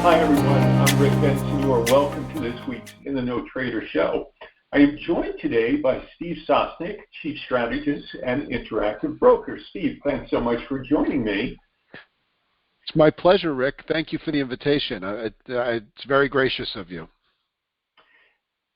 Hi, everyone. I'm Rick Bensignor. Welcome to this week's In the Know Trader Show. I am joined today by Steve Sosnick, Chief Strategist and Interactive Broker. Steve, thanks so much for joining me. It's my pleasure, Rick. Thank you for the invitation. It's very gracious of you.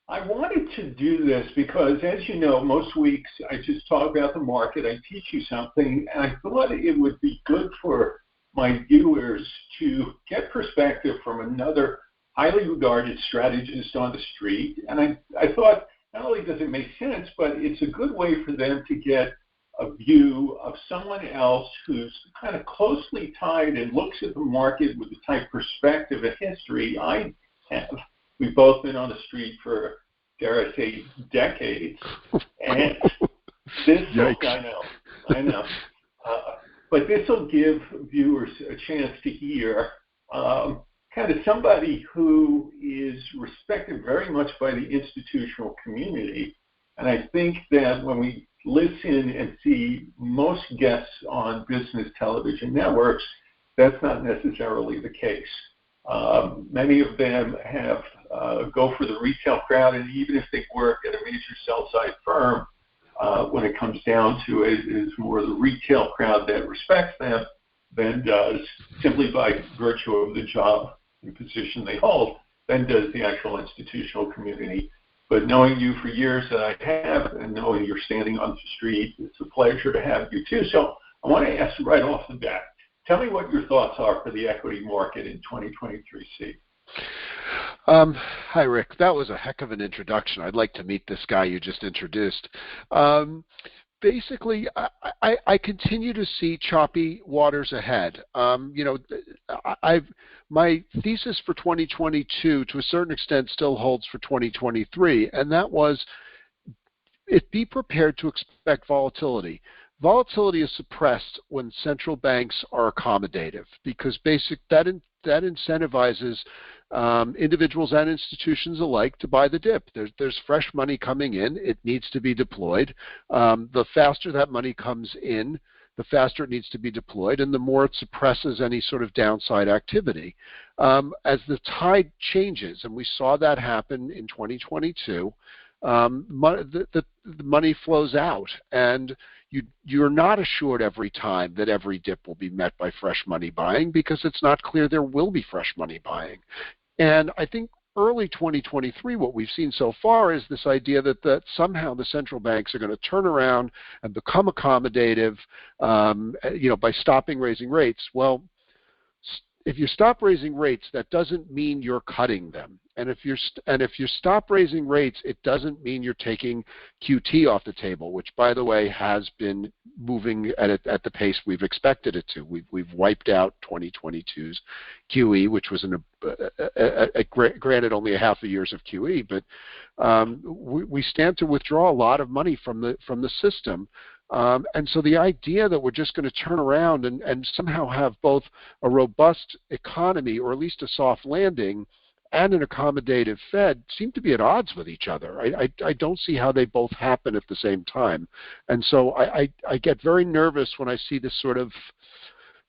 I wanted to do this because, as you know, most weeks I just talk about the market. I teach you something, and I thought it would be good for my viewers to get perspective from another highly regarded strategist on the street. And I thought not only does it make sense, but it's a good way for them to get a view of someone else who's kind of closely tied and looks at the market with the type perspective and history I have. We've both been on the street for, dare I say, decades. And this, I know. But this will give viewers a chance to hear kind of somebody who is respected very much by the institutional community. And I think that when we listen and see most guests on business television networks, that's not necessarily the case. Many of them have go for the retail crowd, and even if they work at a major sell-side firm, when it comes down to it, is more the retail crowd that respects them than does, simply by virtue of the job and position they hold, than does the actual institutional community. But knowing you for years that I have, and knowing you're standing on the street, it's a pleasure to have you too. So I want to ask you right off the bat, tell me what your thoughts are for the equity market in 2023, Steve. Hi, Rick. That was a heck of an introduction. I'd like to meet this guy you just introduced. Basically, I continue to see choppy waters ahead. My thesis for 2022, to a certain extent, still holds for 2023, and that was be prepared to expect volatility. Volatility is suppressed when central banks are accommodative because that incentivizes individuals and institutions alike to buy the dip. There's fresh money coming in. It needs to be deployed. The faster that money comes in, the faster it needs to be deployed, and the more it suppresses any sort of downside activity. As the tide changes, and we saw that happen in 2022, the money flows out, and you're not assured every time that every dip will be met by fresh money buying because it's not clear there will be fresh money buying. And I think early 2023, what we've seen so far is this idea that somehow the central banks are going to turn around and become accommodative, by stopping raising rates. Well, if you stop raising rates, that doesn't mean you're cutting them. And if you stop raising rates, it doesn't mean you're taking QT off the table, which, by the way, has been moving at the pace we've expected it to. We've wiped out 2022's QE, which was granted only a half a year's of QE, but we stand to withdraw a lot of money from the system. And so the idea that we're just going to turn around and somehow have both a robust economy, or at least a soft landing, and an accommodative Fed seem to be at odds with each other. I don't see how they both happen at the same time. And so I get very nervous when I see this sort of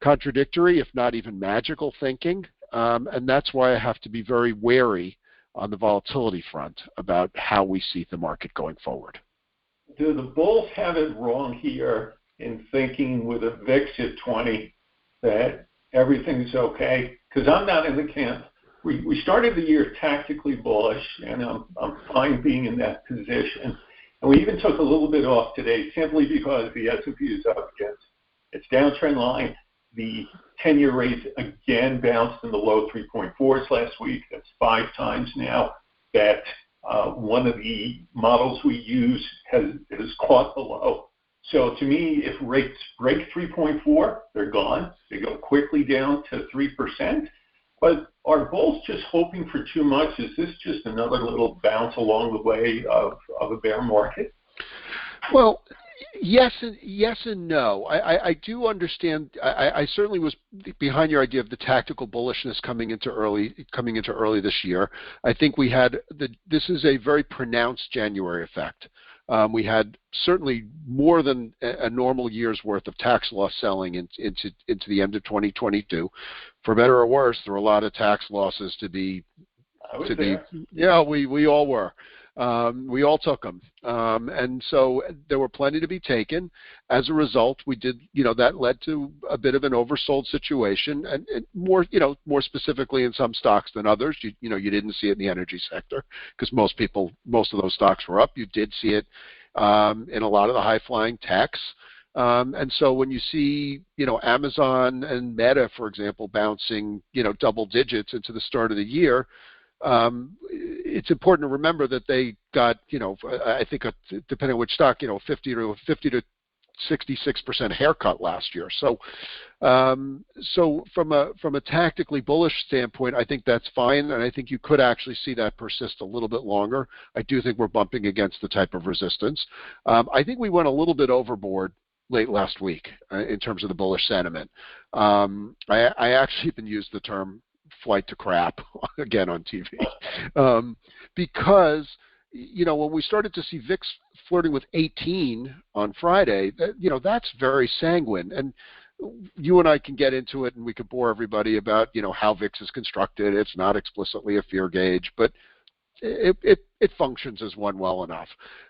contradictory, if not even magical thinking. And that's why I have to be very wary on the volatility front about how we see the market going forward. Do the bulls have it wrong here in thinking with a VIX at 20 that everything's okay? Because I'm not in the camp. We started the year tactically bullish, and I'm fine being in that position. And we even took a little bit off today simply because the S&P is up against its downtrend line. The 10-year rate again bounced in the low 3.4s last week. That's 5 times now that one of the models we use has caught the low. So to me, if rates break 3.4, they're gone. They go quickly down to 3%. But are bulls just hoping for too much? Is this just another little bounce along the way of a bear market? Well, yes and no. I do understand. I certainly was behind your idea of the tactical bullishness coming into early this year. I think we had this is a very pronounced January effect. We had certainly more than a normal year's worth of tax loss selling into the end of 2022. For better or worse, there were a lot of tax losses to be. Yeah, we all were. We all took them, and so there were plenty to be taken. As a result, we did, that led to a bit of an oversold situation, and more specifically in some stocks than others. You didn't see it in the energy sector because most of those stocks were up. You did see it in a lot of the high-flying techs. And so when you see, Amazon and Meta, for example, bouncing, double digits into the start of the year, it's important to remember that they got, I think, depending on which stock, 50 to 66% haircut last year. So from a tactically bullish standpoint, I think that's fine, and I think you could actually see that persist a little bit longer. I do think we're bumping against the type of resistance. I think we went a little bit overboard late last week in terms of the bullish sentiment. I actually even used the term flight to crap again on TV because when we started to see VIX flirting with 18 on Friday, that's very sanguine, and you and I can get into it and we could bore everybody about how VIX is constructed. It's not explicitly a fear gauge, but it functions as one well enough,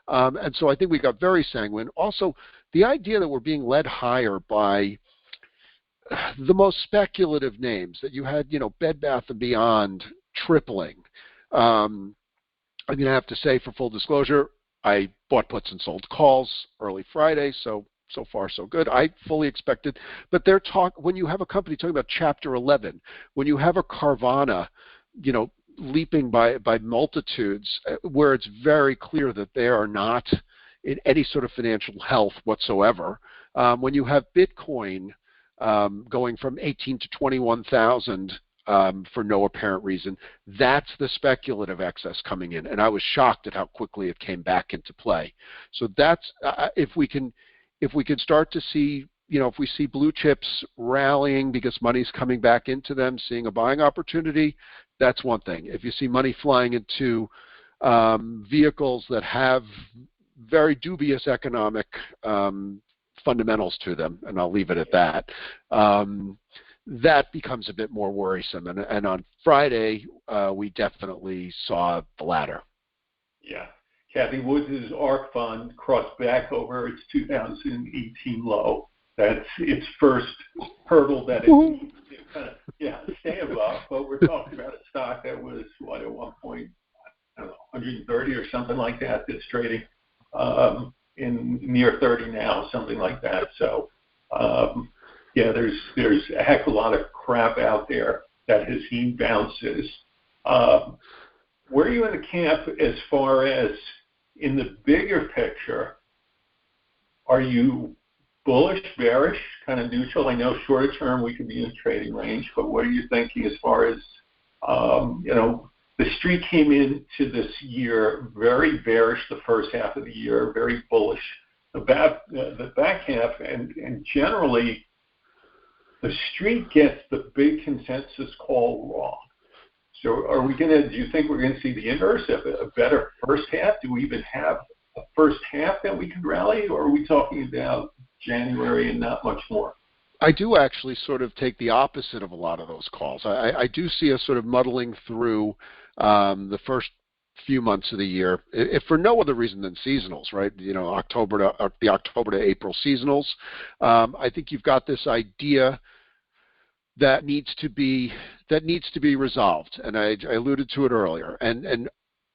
and so I think we got very sanguine. Also, the idea that we're being led higher by the most speculative names, that you had, Bed Bath & Beyond tripling. I'm going to have to say, for full disclosure, I bought puts and sold calls early Friday, so far so good. I fully expected, but when you have a company talking about Chapter 11, when you have a Carvana, leaping by multitudes, where it's very clear that they are not in any sort of financial health whatsoever, when you have Bitcoin going from 18 to 21,000 for no apparent reason, that's the speculative excess coming in, and I was shocked at how quickly it came back into play. So that's if we can start to see, if we see blue chips rallying because money's coming back into them, seeing a buying opportunity, that's one thing. If you see money flying into vehicles that have very dubious economic fundamentals to them, and I'll leave it at that, that becomes a bit more worrisome. And on Friday, we definitely saw the latter. Yeah. Kathy Woods' ARC fund crossed back over its 2018 low. That's its first hurdle that it needs to kind of stay above. But we're talking about a stock that was, at one point, 130 or something like that, that's trading in near 30 now, something like that. So, there's a heck of a lot of crap out there that has seen bounces. Where are you in the camp as far as in the bigger picture? Are you bullish, bearish, kind of neutral? I know shorter term we could be in a trading range, but what are you thinking as far as, the street came into this year very bearish the first half of the year, very bullish the back half, and generally the street gets the big consensus call wrong. So do you think we're going to see the inverse, a better first half? Do we even have a first half that we could rally, or are we talking about January and not much more? I do actually sort of take the opposite of a lot of those calls. I do see us sort of muddling through the first few months of the year, if for no other reason than seasonals, right? The October to April seasonals. I think you've got this idea that needs to be resolved, and I alluded to it earlier. And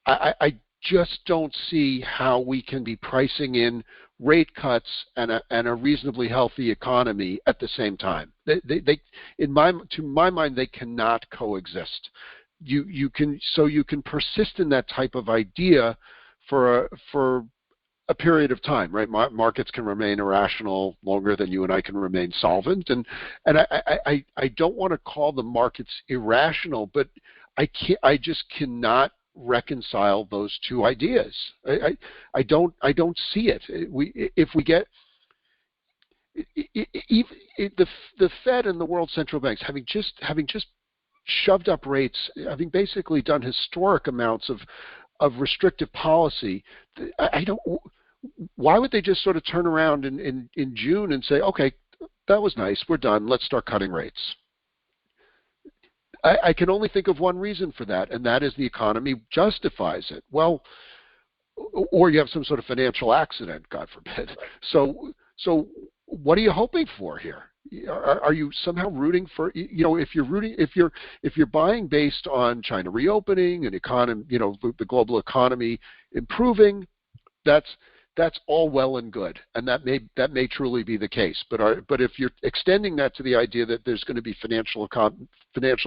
I just don't see how we can be pricing in rate cuts and a reasonably healthy economy at the same time. To my mind, they cannot coexist. You can persist in that type of idea for a period of time, right? Markets can remain irrational longer than you and I can remain solvent, and I don't want to call the markets irrational, but I just cannot reconcile those two ideas. I don't see it. If we get the Fed and the world central banks having just shoved up rates, having basically done historic amounts of restrictive policy, why would they just sort of turn around in June and say, okay, that was nice, we're done, let's start cutting rates? I can only think of one reason for that, and that is the economy justifies it. Well, or you have some sort of financial accident, God forbid. So what are you hoping for here? Are you somehow rooting for, if you're buying based on China reopening and economy, the global economy improving, that's all well and good, and that may truly be the case. But if you're extending that to the idea that there's going to be financial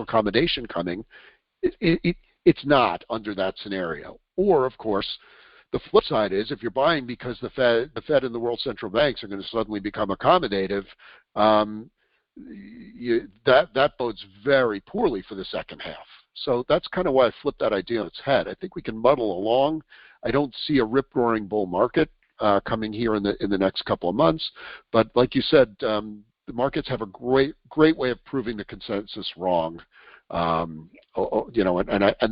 accommodation coming, it's not under that scenario. Or of course, the flip side is if you're buying because the Fed and the world central banks are going to suddenly become accommodative, that bodes very poorly for the second half. So that's kind of why I flipped that idea on its head. I think we can muddle along. I don't see a rip-roaring bull market coming here in the next couple of months, but like you said, the markets have a great way of proving the consensus wrong. And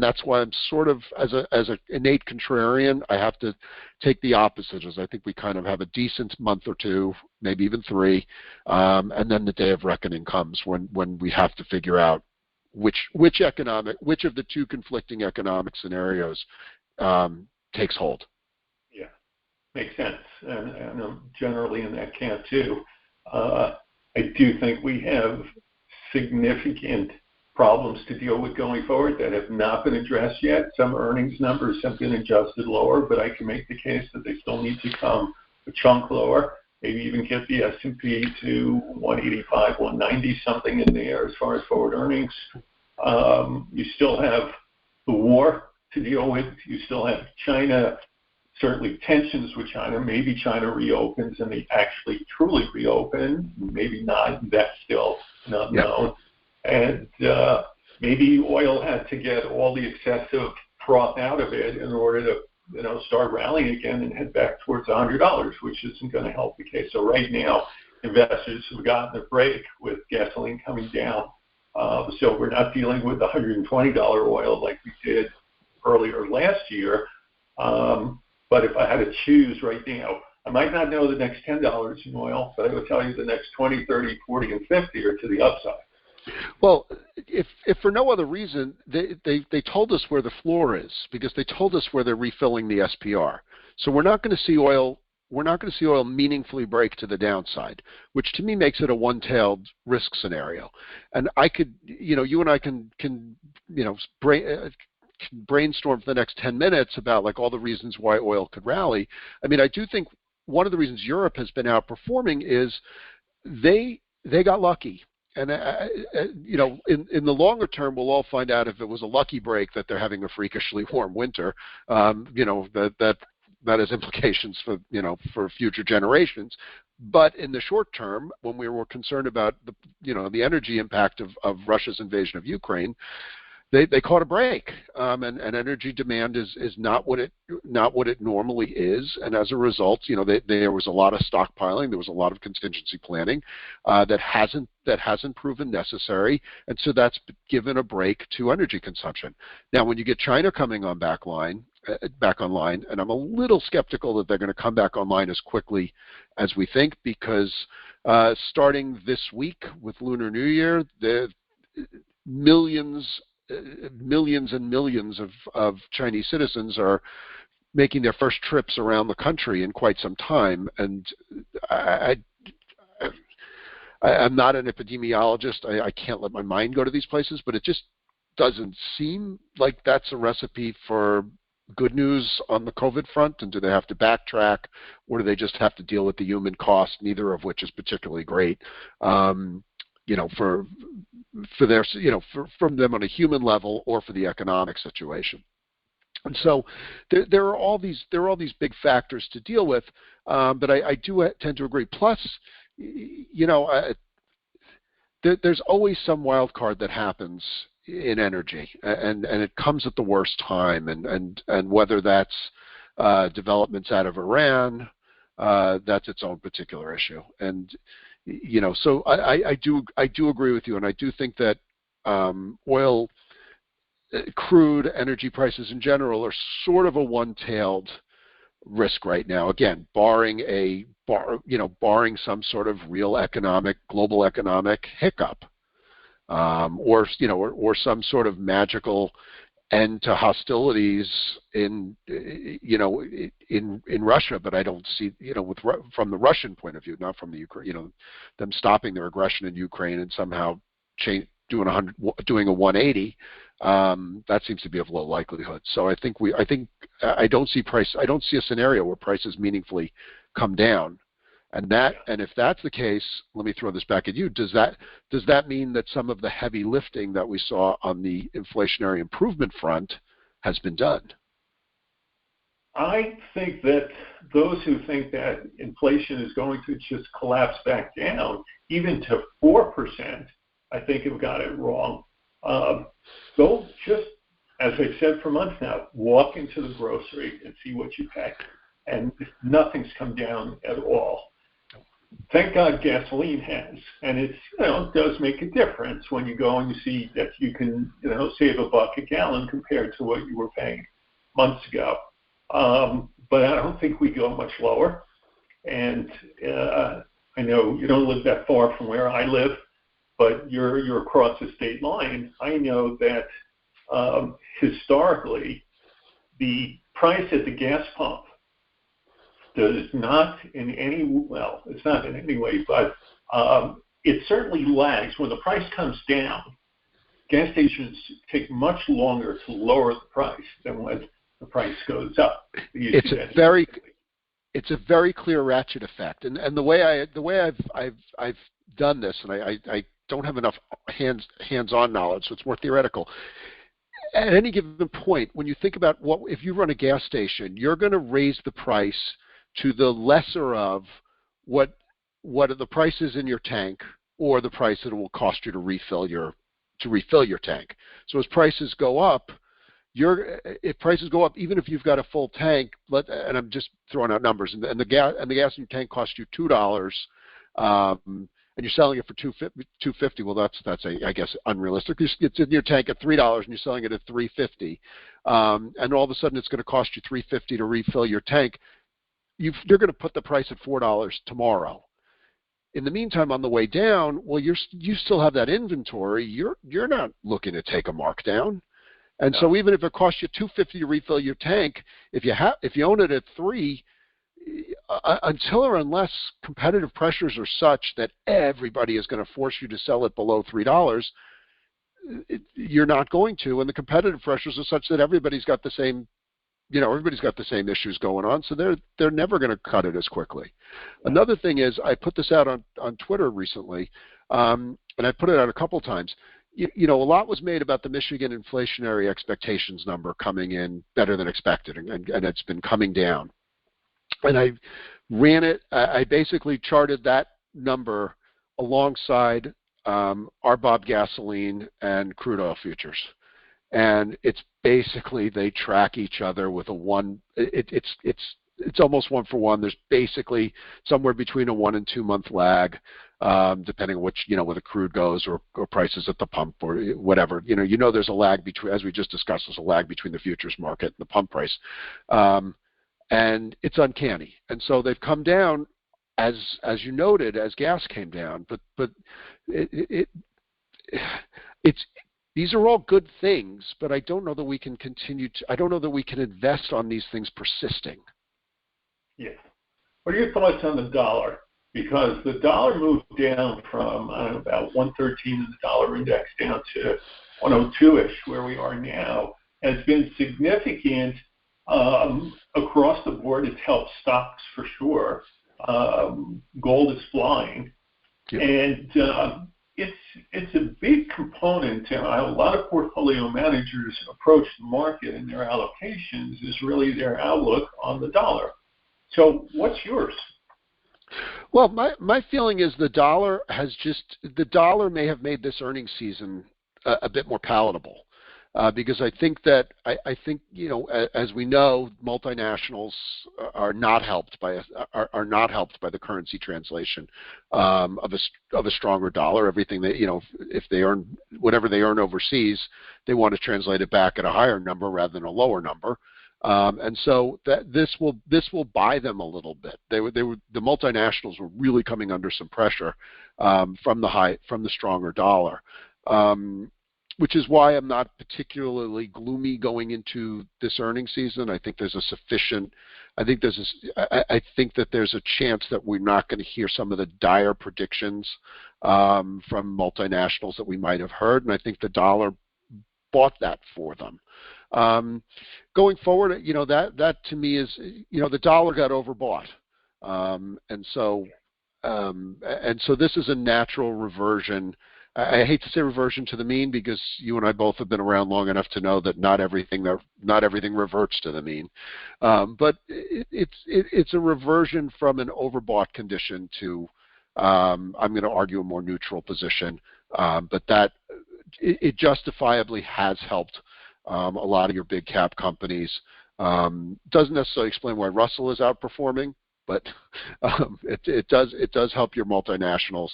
that's why I'm sort of, as an innate contrarian, I have to take the opposite, as I think we kind of have a decent month or two, maybe even three, and then the day of reckoning comes when we have to figure out which of the two conflicting economic scenarios takes hold. Yeah, makes sense, and I'm generally in that camp too. I do think we have significant problems to deal with going forward that have not been addressed yet. Some earnings numbers have been adjusted lower, but I can make the case that they still need to come a chunk lower, maybe even get the S&P to 185, 190, something in there as far as forward earnings. You still have the war to deal with. You still have China, certainly tensions with China. Maybe China reopens and they actually truly reopen. Maybe not. That's still an unknown. Yep. And maybe oil had to get all the excessive froth out of it in order to, start rallying again and head back towards $100, which isn't going to help the case. So right now, investors have gotten a break with gasoline coming down. So we're not dealing with the $120 oil like we did earlier last year. But if I had to choose right now, I might not know the next $10 in oil, but I would tell you the next 20, 30, 40, and 50 are to the upside. Well, if for no other reason, they told us where the floor is, because they told us where they're refilling the SPR. So we're not going to see oil meaningfully break to the downside, which to me makes it a one-tailed risk scenario. And I could, you and I can brainstorm for the next 10 minutes about like all the reasons why oil could rally. I mean, I do think one of the reasons Europe has been outperforming is they got lucky. And, in the longer term, we'll all find out if it was a lucky break that they're having a freakishly warm winter, that has implications for future generations. But in the short term, when we were concerned about the energy impact of Russia's invasion of Ukraine, they caught a break, and energy demand is not what it normally is, and as a result, there was a lot of stockpiling, there was a lot of contingency planning that hasn't proven necessary, and so that's given a break to energy consumption. Now, when you get China coming back online, and I'm a little skeptical that they're going to come back online as quickly as we think, because starting this week with Lunar New Year, the millions and millions of Chinese citizens are making their first trips around the country in quite some time. And I'm not an epidemiologist. I can't let my mind go to these places, but it just doesn't seem like that's a recipe for good news on the COVID front. And do they have to backtrack, or do they just have to deal with the human cost, neither of which is particularly great? From them on a human level or for the economic situation. And so there are all these big factors to deal with, but I do tend to agree. Plus, there's always some wild card that happens in energy, and it comes at the worst time, and whether that's developments out of Iran, that's its own particular issue. And so I do agree with you, and I do think that oil, crude, energy prices in general are sort of a one-tailed risk right now. Again, barring some sort of real global economic hiccup, or some sort of magical end to hostilities in Russia. But I don't see, from the Russian point of view, not from the Ukraine, them stopping their aggression in Ukraine and somehow doing a 180. That seems to be of low likelihood. So I don't see a scenario where prices meaningfully come down. And if that's the case, let me throw this back at you. Does that mean that some of the heavy lifting that we saw on the inflationary improvement front has been done? I think that those who think that inflation is going to just collapse back down, even to 4%, I think have got it wrong. Go just, as I've said for months now, walk into the grocery and see what you pay. And nothing's come down at all. Thank God gasoline has, and it does make a difference when you go and you see that you can save $1 a gallon compared to what you were paying months ago. But I don't think we go much lower. And I know you don't live that far from where I live, but you're across the state line. I know that historically the price at the gas pump does not in any way, but it certainly lags. When the price comes down, gas stations take much longer to lower the price than when the price goes up. It's a very clear ratchet effect, and the way I've done this, and I don't have enough hands-on knowledge, so it's more theoretical. At any given point, when you think about if you run a gas station, you're going to raise the price to the lesser of what the price is in your tank, or the price that it will cost you to refill your tank. So as prices go up, if prices go up, even if you've got a full tank, and I'm just throwing out numbers, and the gas in your tank costs you $2, and you're selling it for $2.50. Well, that's I guess unrealistic. It's in your tank at $3, and you're selling it at $3.50, and all of a sudden it's going to cost you $3.50 to refill your tank. You're going to put the price at $4 tomorrow. In the meantime, on the way down, well, you still have that inventory. You're not looking to take a markdown, and no. So even if it costs you $2.50 to refill your tank, if you own it at $3, until or unless competitive pressures are such that everybody is going to force you to sell it below $3, you're not going to, and the competitive pressures are such that everybody's got the same issues going on, so they're never going to cut it as quickly. Another thing is, I put this out on Twitter recently, and I put it out a couple times. A lot was made about the Michigan inflationary expectations number coming in better than expected, and it's been coming down. And I ran it. I basically charted that number alongside RBOB gasoline and crude oil futures. And it's basically they track each other with a one. It's almost one for one. There's basically somewhere between a 1 and 2 month lag, depending on which where the crude goes or prices at the pump or whatever. There's a lag between, as we just discussed, there's a lag between the futures market and the pump price, and it's uncanny. And so they've come down as you noted, as gas came down, but it's. These are all good things, but I don't know that we can I don't know that we can invest on these things persisting. Yeah. What are your thoughts on the dollar? Because the dollar moved down from about 113 in the dollar index down to 102-ish, where we are now, has been significant across the board. It's helped stocks for sure. Gold is flying. Yep. And it's a big component to how a lot of portfolio managers approach the market and their allocations is really their outlook on the dollar. So what's yours? Well, my feeling is the dollar may have made this earnings season a bit more palatable. Because I think as we know, multinationals are not helped by the currency translation of a stronger dollar. Everything if they earn whatever they earn overseas, they want to translate it back at a higher number rather than a lower number. and so this will buy them a little bit. The multinationals were really coming under some pressure from the stronger dollar, which is why I'm not particularly gloomy going into this earnings season. I think there's I think that there's a chance that we're not going to hear some of the dire predictions from multinationals that we might have heard, and I think the dollar bought that for them. Going forward, that to me is, the dollar got overbought, and so this is a natural reversion. I hate to say reversion to the mean, because you and I both have been around long enough to know that not everything reverts to the mean. But it's a reversion from an overbought condition to, I'm going to argue, a more neutral position. But that it justifiably has helped a lot of your big cap companies. Doesn't necessarily explain why Russell is outperforming, but it does help your multinationals,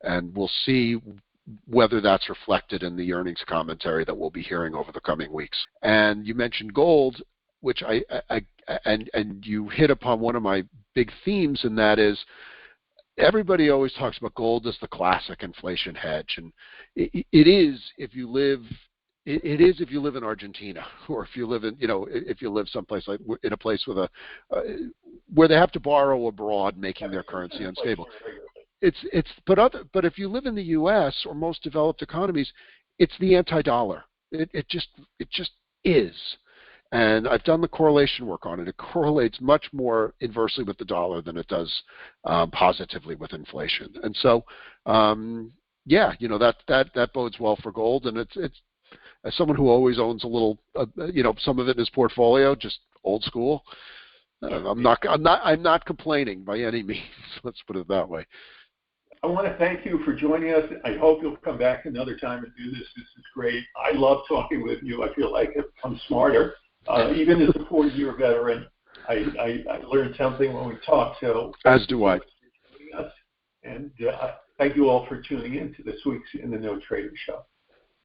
and we'll see whether that's reflected in the earnings commentary that we'll be hearing over the coming weeks. And you mentioned gold, which and you hit upon one of my big themes, and that is everybody always talks about gold as the classic inflation hedge, and it is if you live. It is if you live in Argentina, or if you live in, if you live someplace like in a place with where they have to borrow abroad, making their currency unstable. But if you live in the U.S. or most developed economies, it's the anti-dollar. It just is. And I've done the correlation work on it. It correlates much more inversely with the dollar than it does positively with inflation. And so, that bodes well for gold. And it's as someone who always owns a little, some of it in his portfolio, just old school. I'm not complaining by any means. Let's put it that way. I want to thank you for joining us. I hope you'll come back another time and do this. This is great. I love talking with you. I feel like I'm smarter. Even as a 4-year veteran, I learned something when we talked. So as do I. And thank you all for tuning in to this week's In the No Trading Show.